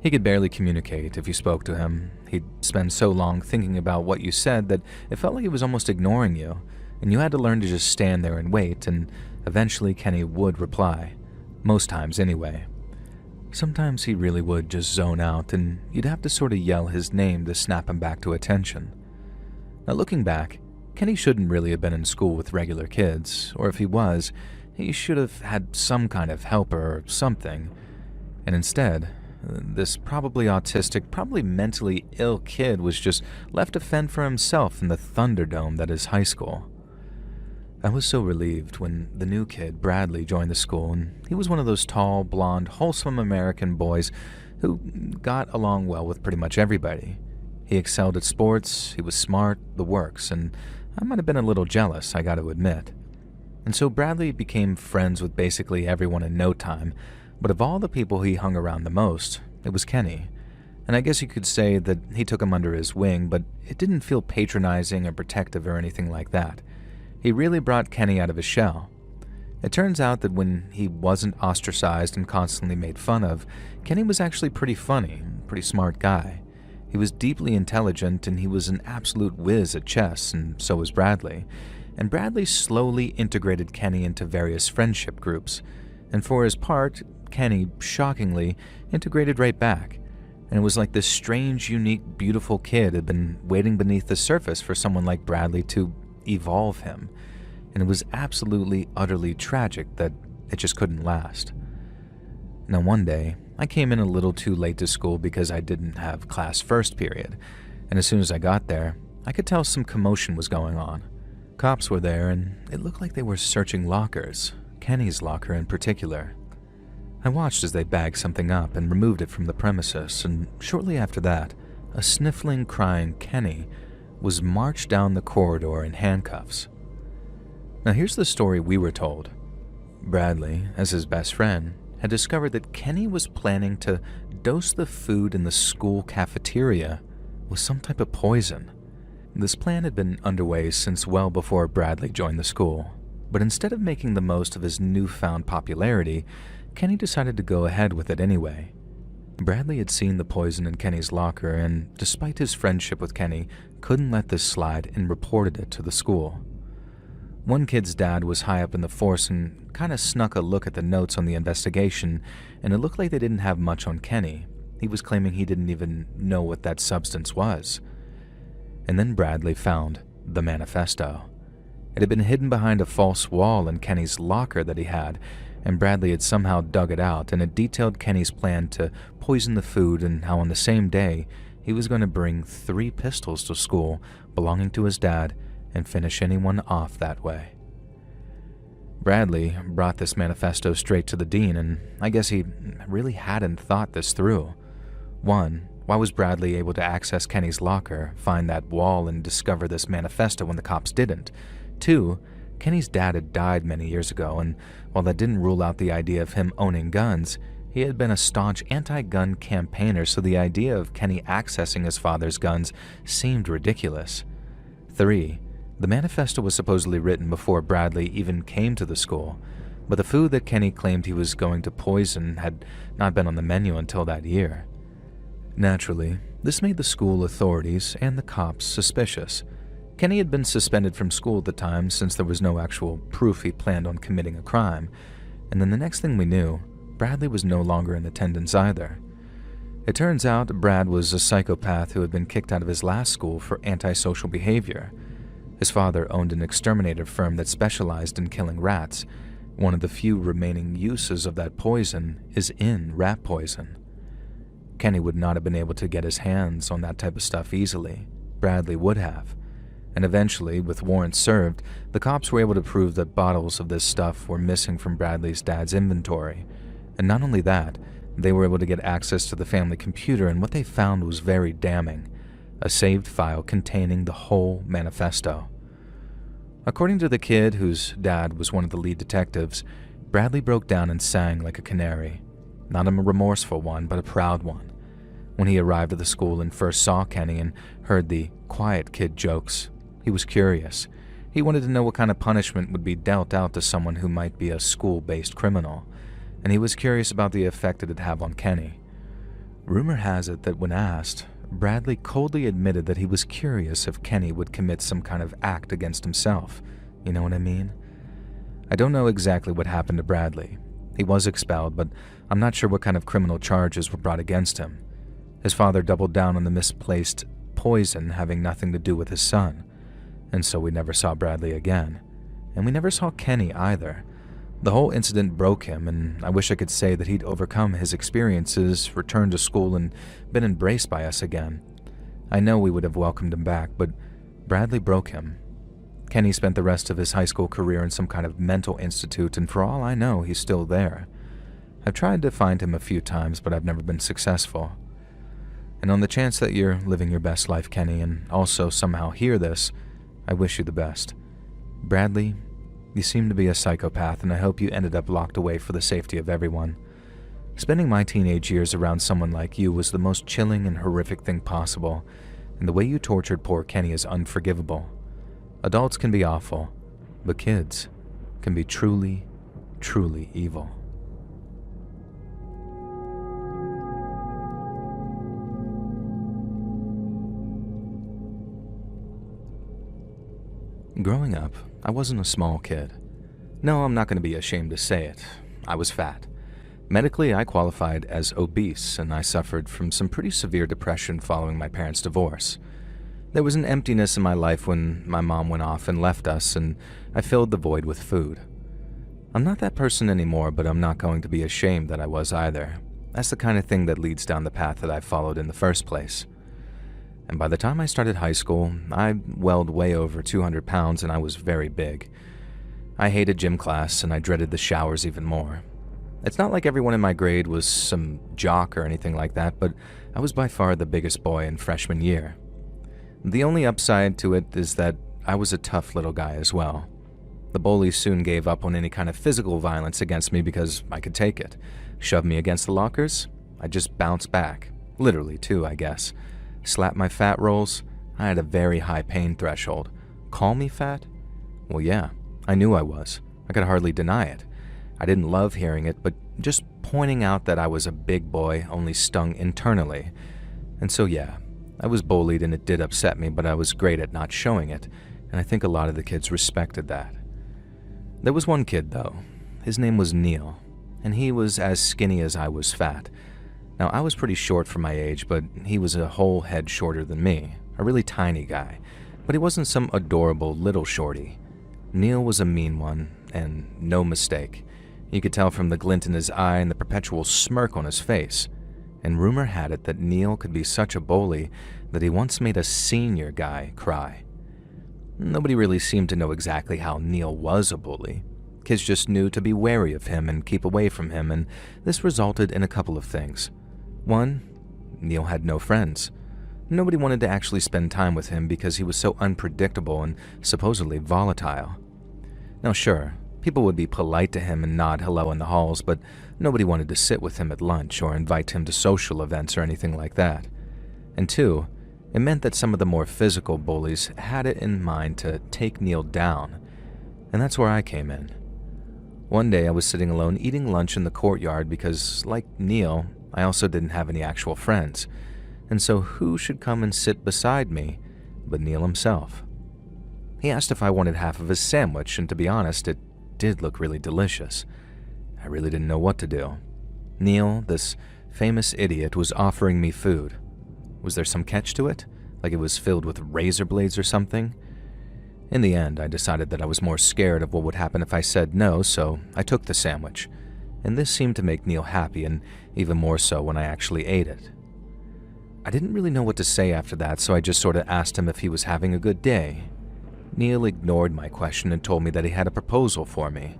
He could barely communicate if you spoke to him. He'd spend so long thinking about what you said that it felt like he was almost ignoring you, and you had to learn to just stand there and wait, and eventually Kenny would reply. Most times anyway. Sometimes he really would just zone out, and you'd have to sort of yell his name to snap him back to attention. Now looking back, Kenny shouldn't really have been in school with regular kids, or if he was, he should have had some kind of helper or something. And instead, this probably autistic, probably mentally ill kid was just left to fend for himself in the Thunderdome that is high school. I was so relieved when the new kid, Bradley, joined the school, and he was one of those tall, blonde, wholesome American boys who got along well with pretty much everybody. He excelled at sports, he was smart, the works, and I might have been a little jealous, I gotta admit. And so Bradley became friends with basically everyone in no time, but of all the people he hung around the most, it was Kenny. And I guess you could say that he took him under his wing, but it didn't feel patronizing or protective or anything like that. He really brought Kenny out of his shell. It turns out that when he wasn't ostracized and constantly made fun of, Kenny was actually pretty funny, pretty smart guy. He was deeply intelligent and he was an absolute whiz at chess, and so was Bradley. And Bradley slowly integrated Kenny into various friendship groups, and for his part, Kenny, shockingly, integrated right back. And it was like this strange, unique, beautiful kid had been waiting beneath the surface for someone like Bradley to evolve him, and it was absolutely, utterly tragic that it just couldn't last. Now one day, I came in a little too late to school because I didn't have class first period, and as soon as I got there, I could tell some commotion was going on. Cops were there, and it looked like they were searching lockers, Kenny's locker in particular. I watched as they bagged something up and removed it from the premises, and shortly after that, a sniffling, crying Kenny was marched down the corridor in handcuffs. Now here's the story we were told. Bradley, as his best friend, had discovered that Kenny was planning to dose the food in the school cafeteria with some type of poison. This plan had been underway since well before Bradley joined the school, but instead of making the most of his newfound popularity, Kenny decided to go ahead with it anyway. Bradley had seen the poison in Kenny's locker and, despite his friendship with Kenny, couldn't let this slide and reported it to the school. One kid's dad was high up in the force and kind of snuck a look at the notes on the investigation, and it looked like they didn't have much on Kenny. He was claiming he didn't even know what that substance was. And then Bradley found the manifesto. It had been hidden behind a false wall in Kenny's locker that he had, and Bradley had somehow dug it out, and it detailed Kenny's plan to poison the food and how on the same day he was going to bring 3 pistols to school belonging to his dad and finish anyone off that way. Bradley brought this manifesto straight to the dean, and I guess he really hadn't thought this through. 1, why was Bradley able to access Kenny's locker, find that wall, and discover this manifesto when the cops didn't? 2, Kenny's dad had died many years ago, and while that didn't rule out the idea of him owning guns, he had been a staunch anti-gun campaigner, so the idea of Kenny accessing his father's guns seemed ridiculous. 3, the manifesto was supposedly written before Bradley even came to the school, but the food that Kenny claimed he was going to poison had not been on the menu until that year. Naturally, this made the school authorities and the cops suspicious. Kenny had been suspended from school at the time since there was no actual proof he planned on committing a crime, and then the next thing we knew, Bradley was no longer in attendance either. It turns out Brad was a psychopath who had been kicked out of his last school for antisocial behavior. His father owned an exterminator firm that specialized in killing rats. One of the few remaining uses of that poison is in rat poison. Kenny would not have been able to get his hands on that type of stuff easily. Bradley would have. And eventually, with warrants served, the cops were able to prove that bottles of this stuff were missing from Bradley's dad's inventory. And not only that, they were able to get access to the family computer, and what they found was very damning: a saved file containing the whole manifesto. According to the kid, whose dad was one of the lead detectives, Bradley broke down and sang like a canary. Not a remorseful one, but a proud one. When he arrived at the school and first saw Kenny and heard the quiet kid jokes, he was curious. He wanted to know what kind of punishment would be dealt out to someone who might be a school-based criminal, and he was curious about the effect it'd have on Kenny. Rumor has it that when asked, Bradley coldly admitted that he was curious if Kenny would commit some kind of act against himself. You know what I mean? I don't know exactly what happened to Bradley. He was expelled, but I'm not sure what kind of criminal charges were brought against him. His father doubled down on the misplaced poison having nothing to do with his son, and so we never saw Bradley again. And we never saw Kenny either. The whole incident broke him, and I wish I could say that he'd overcome his experiences, returned to school, and been embraced by us again. I know we would have welcomed him back, but Bradley broke him. Kenny spent the rest of his high school career in some kind of mental institute, and for all I know, he's still there. I've tried to find him a few times, but I've never been successful. And on the chance that you're living your best life, Kenny, and also somehow hear this, I wish you the best. Bradley, you seem to be a psychopath, and I hope you ended up locked away for the safety of everyone. Spending my teenage years around someone like you was the most chilling and horrific thing possible, and the way you tortured poor Kenny is unforgivable. Adults can be awful, but kids can be truly, truly evil. Growing up, I wasn't a small kid. No, I'm not going to be ashamed to say it. I was fat. Medically, I qualified as obese, and I suffered from some pretty severe depression following my parents' divorce. There was an emptiness in my life when my mom went off and left us, and I filled the void with food. I'm not that person anymore, but I'm not going to be ashamed that I was either. That's the kind of thing that leads down the path that I followed in the first place. And by the time I started high school, I weighed way over 200 pounds and I was very big. I hated gym class and I dreaded the showers even more. It's not like everyone in my grade was some jock or anything like that, but I was by far the biggest boy in freshman year. The only upside to it is that I was a tough little guy as well. The bullies soon gave up on any kind of physical violence against me because I could take it. Shove me against the lockers, I'd just bounce back. Literally too, I guess. Slap my fat rolls, I had a very high pain threshold. Call me fat? Well, yeah, I knew I was. I could hardly deny it. I didn't love hearing it, but just pointing out that I was a big boy only stung internally. And so yeah, I was bullied and it did upset me, but I was great at not showing it, and I think a lot of the kids respected that. There was one kid, though. His name was Neil, and he was as skinny as I was fat. Now, I was pretty short for my age, but he was a whole head shorter than me, a really tiny guy, but he wasn't some adorable little shorty. Neil was a mean one, and no mistake. You could tell from the glint in his eye and the perpetual smirk on his face. And rumor had it that Neil could be such a bully that he once made a senior guy cry. Nobody really seemed to know exactly how Neil was a bully. Kids just knew to be wary of him and keep away from him, and this resulted in a couple of things. One, Neil had no friends. Nobody wanted to actually spend time with him because he was so unpredictable and supposedly volatile. Now sure, people would be polite to him and nod hello in the halls, but nobody wanted to sit with him at lunch or invite him to social events or anything like that. And two, it meant that some of the more physical bullies had it in mind to take Neil down, and that's where I came in. One day I was sitting alone eating lunch in the courtyard because, like Neil, I also didn't have any actual friends, and so who should come and sit beside me but Neil himself? He asked if I wanted half of his sandwich, and to be honest, it did look really delicious. I really didn't know what to do. Neil, this famous idiot, was offering me food. Was there some catch to it? Like it was filled with razor blades or something? In the end, I decided that I was more scared of what would happen if I said no, so I took the sandwich. And this seemed to make Neil happy, and even more so when I actually ate it. I didn't really know what to say after that, so I just sort of asked him if he was having a good day. Neil ignored my question and told me that he had a proposal for me.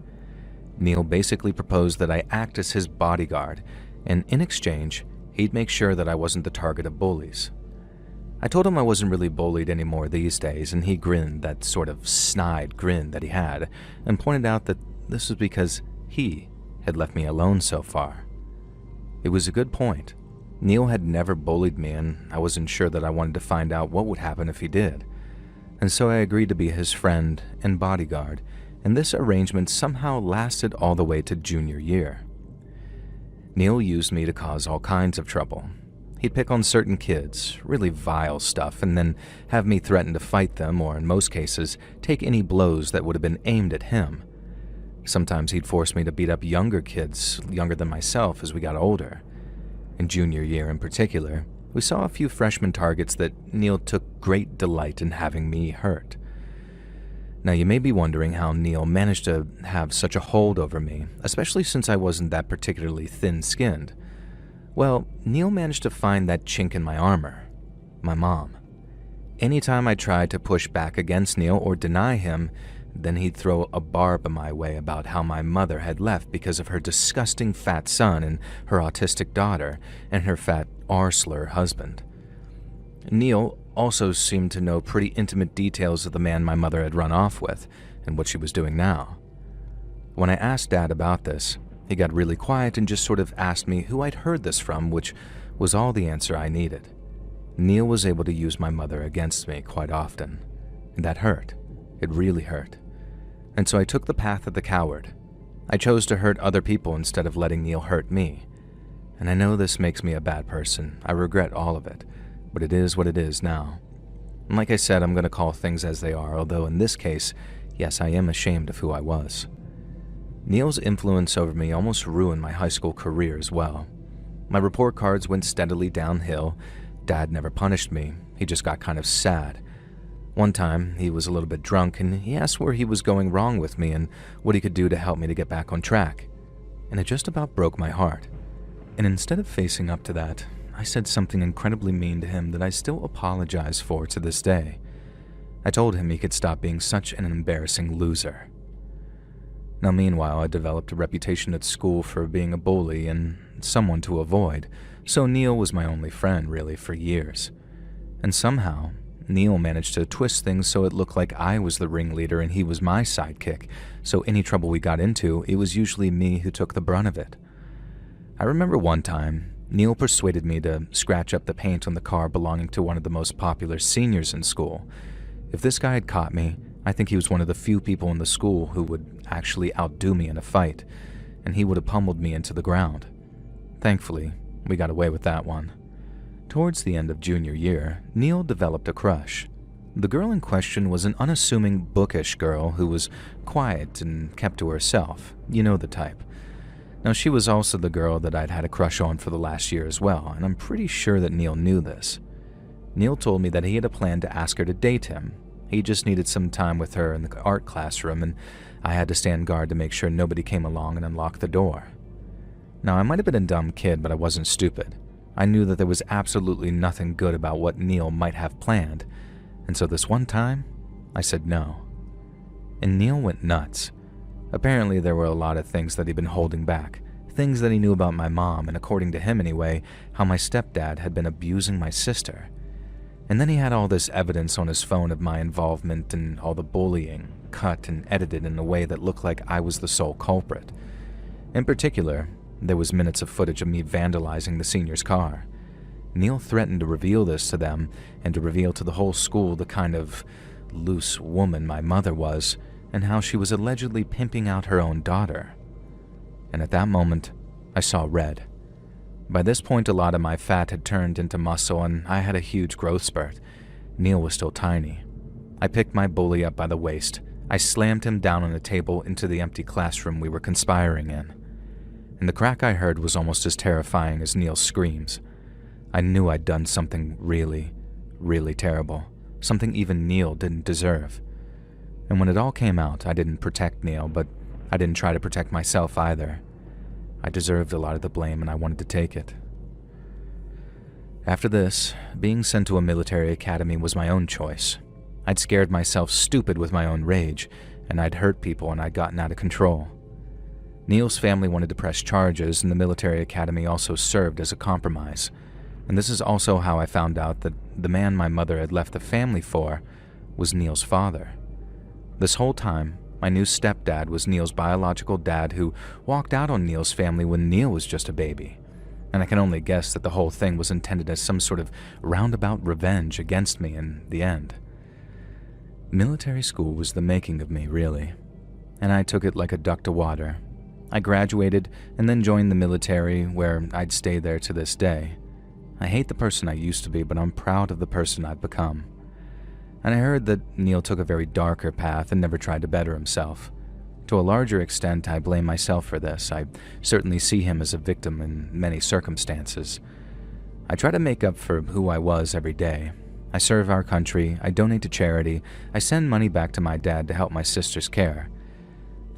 Neil basically proposed that I act as his bodyguard, and in exchange, he'd make sure that I wasn't the target of bullies. I told him I wasn't really bullied anymore these days, and he grinned, that sort of snide grin that he had, and pointed out that this was because he had left me alone so far. It was a good point, Neil had never bullied me, and I wasn't sure that I wanted to find out what would happen if he did. And so I agreed to be his friend and bodyguard, and this arrangement somehow lasted all the way to junior year. Neil used me to cause all kinds of trouble. He'd pick on certain kids, really vile stuff, and then have me threaten to fight them, or in most cases, take any blows that would have been aimed at him. Sometimes he'd force me to beat up younger kids, younger than myself, as we got older. In junior year in particular, we saw a few freshman targets that Neil took great delight in having me hurt. Now, you may be wondering how Neil managed to have such a hold over me, especially since I wasn't that particularly thin-skinned. Well, Neil managed to find that chink in my armor: my mom. Anytime I tried to push back against Neil or deny him, then he'd throw a barb my way about how my mother had left because of her disgusting fat son and her autistic daughter and her fat arsler husband. Neil also seemed to know pretty intimate details of the man my mother had run off with and what she was doing now. When I asked Dad about this, he got really quiet and just sort of asked me who I'd heard this from, which was all the answer I needed. Neil was able to use my mother against me quite often, and that hurt. It really hurt. And so I took the path of the coward. I chose to hurt other people instead of letting Neil hurt me. And I know this makes me a bad person. I regret all of it, but it is what it is now. And like I said, I'm going to call things as they are, although in this case, yes, I am ashamed of who I was. Neil's influence over me almost ruined my high school career as well. My report cards went steadily downhill. Dad never punished me. He just got kind of sad. One time, he was a little bit drunk, and he asked where he was going wrong with me and what he could do to help me to get back on track. And it just about broke my heart. And instead of facing up to that, I said something incredibly mean to him that I still apologize for to this day. I told him he could stop being such an embarrassing loser. Now, meanwhile, I developed a reputation at school for being a bully and someone to avoid, so Neil was my only friend, really, for years. And somehow, Neil managed to twist things so it looked like I was the ringleader and he was my sidekick, so any trouble we got into, it was usually me who took the brunt of it. I remember one time, Neil persuaded me to scratch up the paint on the car belonging to one of the most popular seniors in school. If this guy had caught me, I think he was one of the few people in the school who would actually outdo me in a fight, and he would have pummeled me into the ground. Thankfully, we got away with that one. Towards the end of junior year, Neil developed a crush. The girl in question was an unassuming, bookish girl who was quiet and kept to herself. You know the type. Now, she was also the girl that I'd had a crush on for the last year as well, and I'm pretty sure that Neil knew this. Neil told me that he had a plan to ask her to date him. He just needed some time with her in the art classroom, and I had to stand guard to make sure nobody came along and unlocked the door. Now, I might have been a dumb kid, but I wasn't stupid. I knew that there was absolutely nothing good about what Neil might have planned, and so this one time, I said no. And Neil went nuts. Apparently, there were a lot of things that he'd been holding back, things that he knew about my mom, and according to him anyway, how my stepdad had been abusing my sister. And then he had all this evidence on his phone of my involvement and all the bullying, cut and edited in a way that looked like I was the sole culprit. In particular, there was minutes of footage of me vandalizing the senior's car. Neil threatened to reveal this to them and to reveal to the whole school the kind of loose woman my mother was and how she was allegedly pimping out her own daughter. And at that moment, I saw red. By this point, a lot of my fat had turned into muscle and I had a huge growth spurt. Neil was still tiny. I picked my bully up by the waist. I slammed him down on a table into the empty classroom we were conspiring in. And the crack I heard was almost as terrifying as Neil's screams. I knew I'd done something really, really terrible, something even Neil didn't deserve. And when it all came out, I didn't protect Neil, but I didn't try to protect myself either. I deserved a lot of the blame and I wanted to take it. After this, being sent to a military academy was my own choice. I'd scared myself stupid with my own rage, and I'd hurt people and I'd gotten out of control. Neil's family wanted to press charges, and the military academy also served as a compromise. And this is also how I found out that the man my mother had left the family for was Neil's father. This whole time, my new stepdad was Neil's biological dad who walked out on Neil's family when Neil was just a baby. and I can only guess that the whole thing was intended as some sort of roundabout revenge against me in the end. Military school was the making of me, really, and I took it like a duck to water. I graduated and then joined the military, where I'd stay there to this day. I hate the person I used to be, but I'm proud of the person I've become. And I heard that Neil took a very darker path and never tried to better himself. To a larger extent, I blame myself for this. I certainly see him as a victim in many circumstances. I try to make up for who I was every day. I serve our country, I donate to charity, I send money back to my dad to help my sister's care.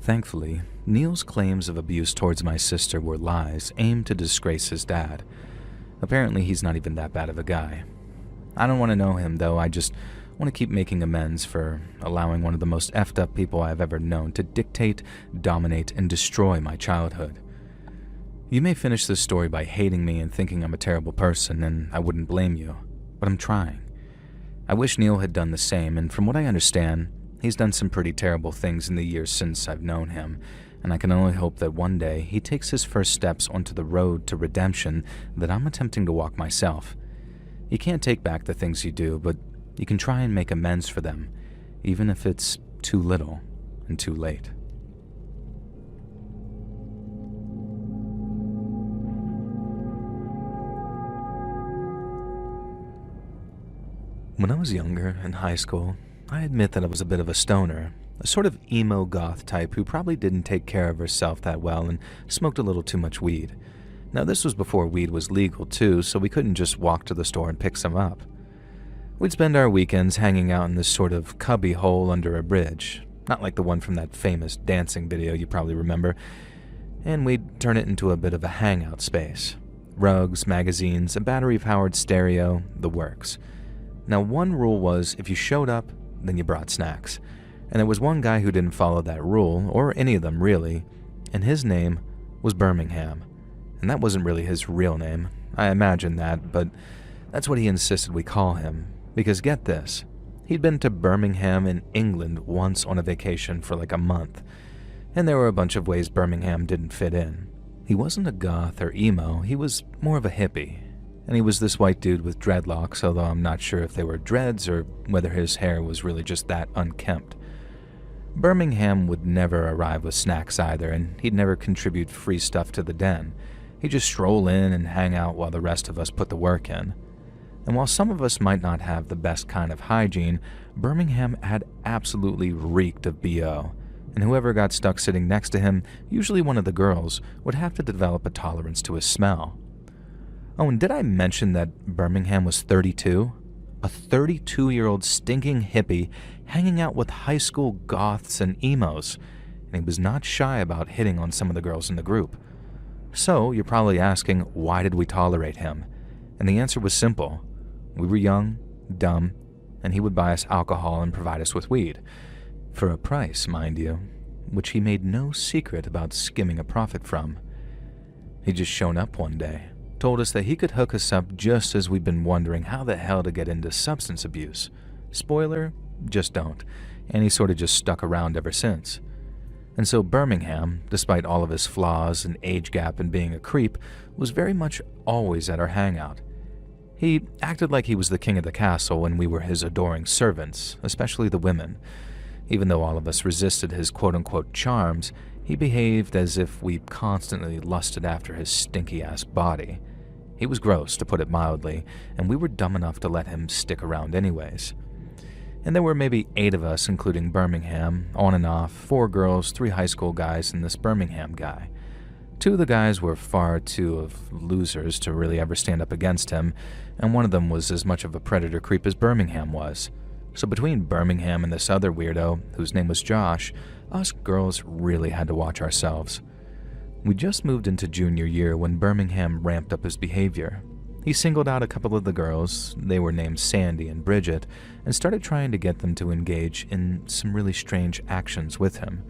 Thankfully, Neil's claims of abuse towards my sister were lies aimed to disgrace his dad. Apparently, he's not even that bad of a guy. I don't want to know him, though. I just want to keep making amends for allowing one of the most effed up people I've ever known to dictate, dominate, and destroy my childhood. You may finish this story by hating me and thinking I'm a terrible person, and I wouldn't blame you, but I'm trying. I wish Neil had done the same, and from what I understand, he's done some pretty terrible things in the years since I've known him, and I can only hope that one day he takes his first steps onto the road to redemption that I'm attempting to walk myself. You can't take back the things you do, but you can try and make amends for them, even if it's too little and too late. When I was younger, in high school, I admit that I was a bit of a stoner, a sort of emo goth type who probably didn't take care of herself that well and smoked a little too much weed. Now, this was before weed was legal too, so we couldn't just walk to the store and pick some up. We'd spend our weekends hanging out in this sort of cubby hole under a bridge, not like the one from that famous dancing video you probably remember, and we'd turn it into a bit of a hangout space. Rugs, magazines, a battery-powered stereo, the works. Now, one rule was if you showed up, then you brought snacks. And there was one guy who didn't follow that rule, or any of them really, and his name was Birmingham. And that wasn't really his real name. I imagine that, but that's what he insisted we call him. Because get this, he'd been to Birmingham in England once on a vacation for like a month, and there were a bunch of ways Birmingham didn't fit in. He wasn't a goth or emo, he was more of a hippie. And he was this white dude with dreadlocks, although I'm not sure if they were dreads or whether his hair was really just that unkempt. Birmingham would never arrive with snacks either, and he'd never contribute free stuff to the den. He'd just stroll in and hang out while the rest of us put the work in. And while some of us might not have the best kind of hygiene, Birmingham had absolutely reeked of BO, and whoever got stuck sitting next to him, usually one of the girls, would have to develop a tolerance to his smell. Oh, and did I mention that Birmingham was 32? A 32-year-old stinking hippie hanging out with high school goths and emos, and he was not shy about hitting on some of the girls in the group. So, you're probably asking, why did we tolerate him? And the answer was simple. We were young, dumb, and he would buy us alcohol and provide us with weed. For a price, mind you, which he made no secret about skimming a profit from. He'd just shown up one day, told us that he could hook us up just as we'd been wondering how the hell to get into substance abuse. Spoiler, just don't. And he sort of just stuck around ever since. And so Birmingham, despite all of his flaws and age gap and being a creep, was very much always at our hangout. He acted like he was the king of the castle when we were his adoring servants, especially the women. Even though all of us resisted his quote-unquote charms, he behaved as if we constantly lusted after his stinky-ass body. He was gross, to put it mildly, and we were dumb enough to let him stick around anyways. And there were maybe 8 of us, including Birmingham, on and off, 4 girls, 3 high school guys, and this Birmingham guy. 2 of the guys were far too of losers to really ever stand up against him, and one of them was as much of a predator creep as Birmingham was. So between Birmingham and this other weirdo, whose name was Josh, us girls really had to watch ourselves. We just moved into junior year when Birmingham ramped up his behavior. He singled out a couple of the girls, they were named Sandy and Bridget, and started trying to get them to engage in some really strange actions with him.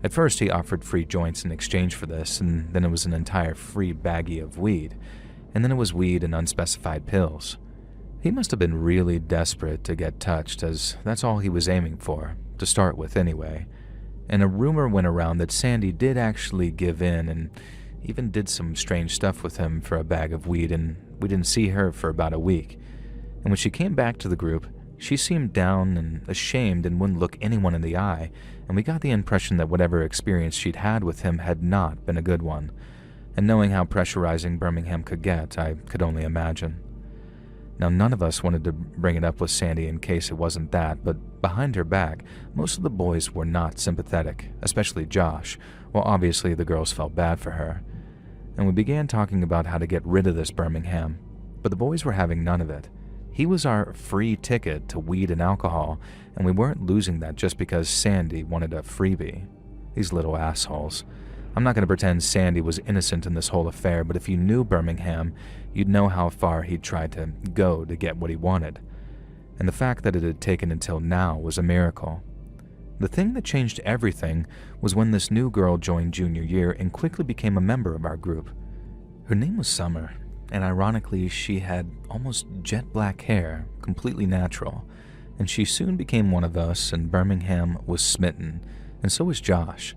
At first, he offered free joints in exchange for this, and then it was an entire free baggie of weed, and then it was weed and unspecified pills. He must have been really desperate to get touched, as that's all he was aiming for, to start with anyway. And a rumor went around that Sandy did actually give in and even did some strange stuff with him for a bag of weed, and we didn't see her for about a week. And when she came back to the group, she seemed down and ashamed and wouldn't look anyone in the eye, and we got the impression that whatever experience she'd had with him had not been a good one. And knowing how pressurizing Birmingham could get, I could only imagine. Now, none of us wanted to bring it up with Sandy in case it wasn't that, but behind her back, most of the boys were not sympathetic, especially Josh, while obviously the girls felt bad for her. And we began talking about how to get rid of this Birmingham, but the boys were having none of it. He was our free ticket to weed and alcohol, and we weren't losing that just because Sandy wanted a freebie. These little assholes. I'm not going to pretend Sandy was innocent in this whole affair, but if you knew Birmingham, you'd know how far he'd tried to go to get what he wanted. And the fact that it had taken until now was a miracle. The thing that changed everything was when this new girl joined junior year and quickly became a member of our group. Her name was Summer, and ironically, she had almost jet black hair, completely natural, and she soon became one of us, and Birmingham was smitten, and so was Josh.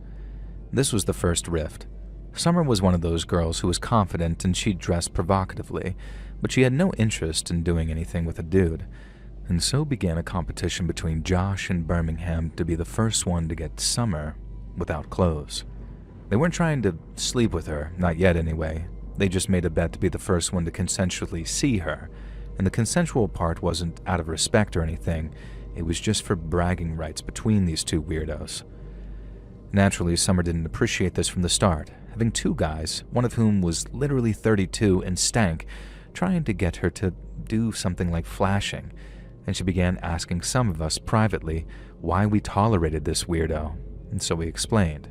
This was the first rift. Summer was one of those girls who was confident and she dressed provocatively, but she had no interest in doing anything with a dude, and so began a competition between Josh and Birmingham to be the first one to get Summer without clothes. They weren't trying to sleep with her, not yet anyway. They just made a bet to be the first one to consensually see her, and the consensual part wasn't out of respect or anything, it was just for bragging rights between these two weirdos. Naturally, Summer didn't appreciate this from the start, having two guys, one of whom was literally 32 and stank, trying to get her to do something like flashing, and she began asking some of us privately why we tolerated this weirdo, and so we explained.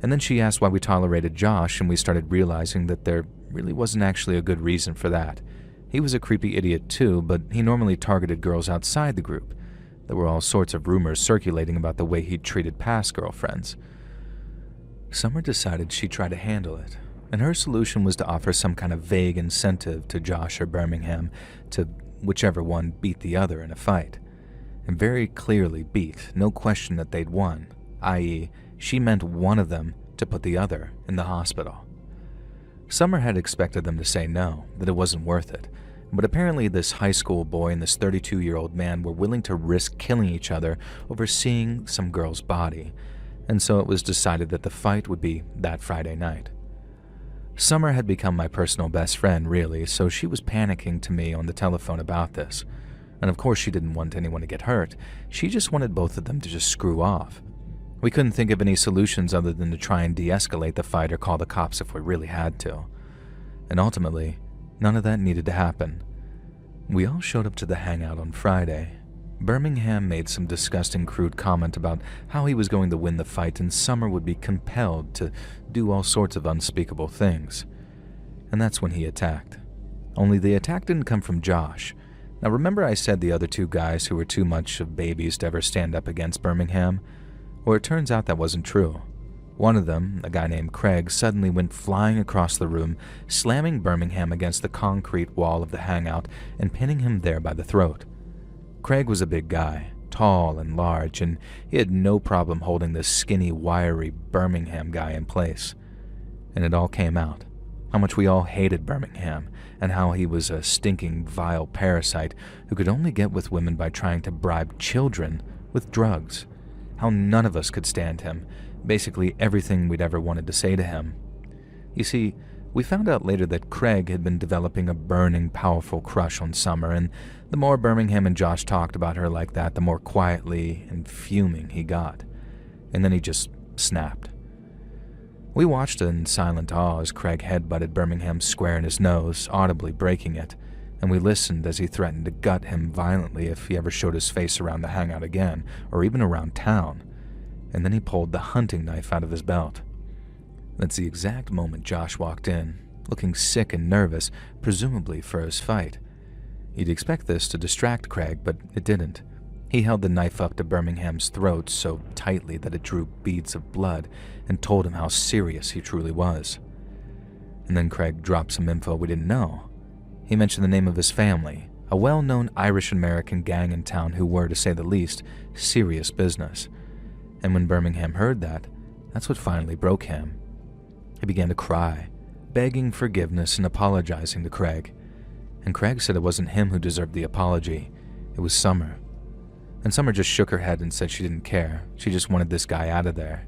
And then she asked why we tolerated Josh, and we started realizing that there really wasn't actually a good reason for that. He was a creepy idiot too, but he normally targeted girls outside the group. There were all sorts of rumors circulating about the way he'd treated past girlfriends. Summer decided she'd try to handle it, and her solution was to offer some kind of vague incentive to Josh or Birmingham to whichever one beat the other in a fight. And very clearly beat, no question that they'd won, i.e., she meant one of them to put the other in the hospital. Summer had expected them to say no, that it wasn't worth it, but apparently this high school boy and this 32-year-old man were willing to risk killing each other over seeing some girl's body, and so it was decided that the fight would be that Friday night. Summer had become my personal best friend, really, so she was panicking to me on the telephone about this. And of course she didn't want anyone to get hurt, she just wanted both of them to just screw off. We couldn't think of any solutions other than to try and de-escalate the fight or call the cops if we really had to. And ultimately, none of that needed to happen. We all showed up to the hangout on Friday. Birmingham made some disgusting crude comment about how he was going to win the fight and Summer would be compelled to do all sorts of unspeakable things. And that's when he attacked. Only the attack didn't come from Josh. Now remember I said the other two guys who were too much of babies to ever stand up against Birmingham? Well, it turns out that wasn't true. One of them, a guy named Craig, suddenly went flying across the room, slamming Birmingham against the concrete wall of the hangout and pinning him there by the throat. Craig was a big guy, tall and large, and he had no problem holding this skinny, wiry Birmingham guy in place. And it all came out. How much we all hated Birmingham, and how he was a stinking, vile parasite who could only get with women by trying to bribe children with drugs. How none of us could stand him, basically everything we'd ever wanted to say to him. You see, we found out later that Craig had been developing a burning, powerful crush on Summer, and the more Birmingham and Josh talked about her like that, the more quietly and fuming he got. And then he just snapped. We watched in silent awe as Craig headbutted Birmingham square in his nose, audibly breaking it, and we listened as he threatened to gut him violently if he ever showed his face around the hangout again, or even around town. And then he pulled the hunting knife out of his belt. That's the exact moment Josh walked in, looking sick and nervous, presumably for his fight. You'd expect this to distract Craig, but it didn't. He held the knife up to Birmingham's throat so tightly that it drew beads of blood and told him how serious he truly was. And then Craig dropped some info we didn't know. He mentioned the name of his family, a well-known Irish-American gang in town who were, to say the least, serious business. And when Birmingham heard that, that's what finally broke him. He began to cry, begging forgiveness and apologizing to Craig. And Craig said it wasn't him who deserved the apology, it was Summer. And Summer just shook her head and said she didn't care, she just wanted this guy out of there.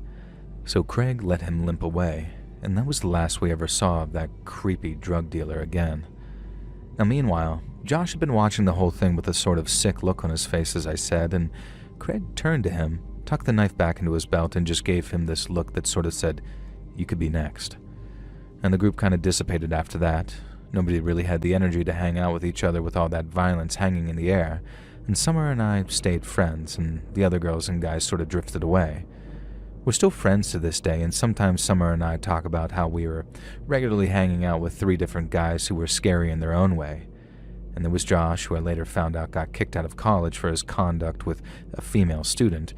So Craig let him limp away, and that was the last we ever saw of that creepy drug dealer again. Now meanwhile, Josh had been watching the whole thing with a sort of sick look on his face, as I said, and Craig turned to him, tucked the knife back into his belt, and just gave him this look that sort of said, "You could be next." And the group kind of dissipated after that. Nobody really had the energy to hang out with each other with all that violence hanging in the air, and Summer and I stayed friends, and the other girls and guys sort of drifted away. We're still friends to this day, and sometimes Summer and I talk about how we were regularly hanging out with 3 different guys who were scary in their own way. And there was Josh, who I later found out got kicked out of college for his conduct with a female student.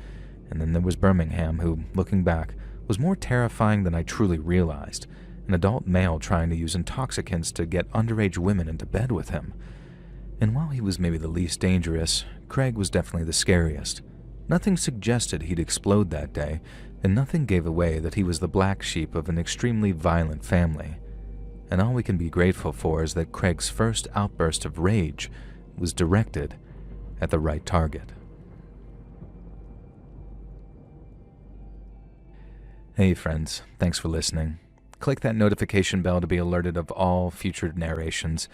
And then there was Birmingham, who, looking back, was more terrifying than I truly realized. An adult male trying to use intoxicants to get underage women into bed with him. And while he was maybe the least dangerous, Craig was definitely the scariest. Nothing suggested he'd explode that day, and nothing gave away that he was the black sheep of an extremely violent family. And all we can be grateful for is that Craig's first outburst of rage was directed at the right target. Hey friends, thanks for listening. Click that notification bell to be alerted of all future narrations.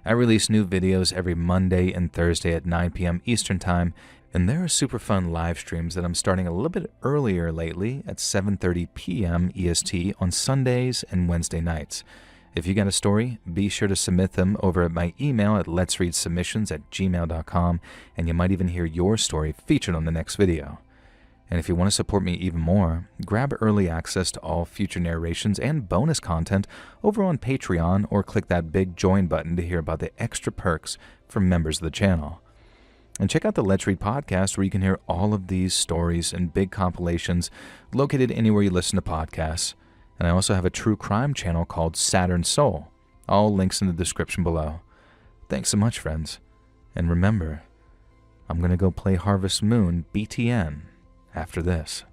I release new videos every Monday and Thursday at 9 p.m. Eastern Time, and there are super fun live streams that I'm starting a little bit earlier lately at 7:30 p.m. EST on Sundays and Wednesday nights. If you got a story, be sure to submit them over at my email at letsreadsubmissions@gmail.com, and you might even hear your story featured on the next video. And if you want to support me even more, grab early access to all future narrations and bonus content over on Patreon, or click that big join button to hear about the extra perks from members of the channel. And check out the Let's Read podcast, where you can hear all of these stories and big compilations located anywhere you listen to podcasts. And I also have a true crime channel called Saturn Soul. All links in the description below. Thanks so much, friends. And remember, I'm going to go play Harvest Moon BTN after this.